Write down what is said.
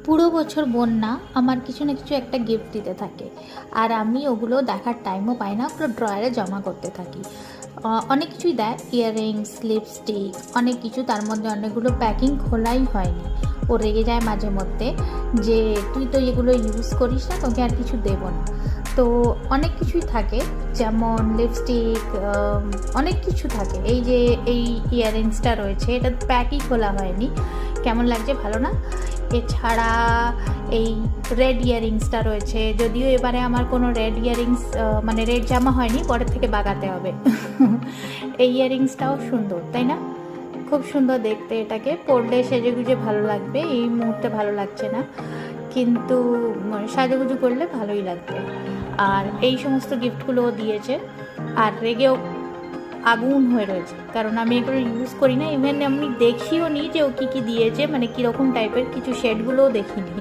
পুরো বছর বোন না আমার কিছু না কিছু একটা গিফট দিতে থাকে, আর আমি ওগুলো দেখার টাইমও পাই না, ওগুলো ড্রয়ারে জমা করতে থাকি। অনেক কিছুই দেয়, ইয়াররিংস, লিপস্টিক, অনেক কিছু। তার মধ্যে অনেকগুলো প্যাকিং খোলাই হয়নি। ও রেগে যায় মাঝে মধ্যে যে তুই তো এগুলো ইউজ করিস না, তোকে আর কিছু দেবো না। তো অনেক কিছুই থাকে, যেমন লিপস্টিক, অনেক কিছু থাকে। এই যে এই ইয়াররিংসটা রয়েছে, এটা প্যাকই খোলা হয়নি, কেমন লাগছে ভালো না। এছাড়া এই রেড ইয়াররিংসটা রয়েছে, যদিও এবারে আমার কোনো রেড ইয়াররিংস মানে রেড জামা হয়নি, পরের থেকে বাগাতে হবে। এই ইয়াররিংসটাও সুন্দর, তাই না? খুব সুন্দর দেখতে, এটাকে পরলে সেজেগুজে ভালো লাগবে। এই মুহূর্তে ভালো লাগছে না, কিন্তু সাজুগুজু করলে ভালোই লাগবে। আর এই সমস্ত গিফটগুলোও দিয়েছে, আর রেগেও আগুন হয়ে রয়েছে, কারণ আমি এগুলো ইউজ করি না। ইভেন আমি দেখিও নি যে ও কী কী দিয়েছে, মানে কীরকম টাইপের, কিছু শেডগুলোও দেখিনি।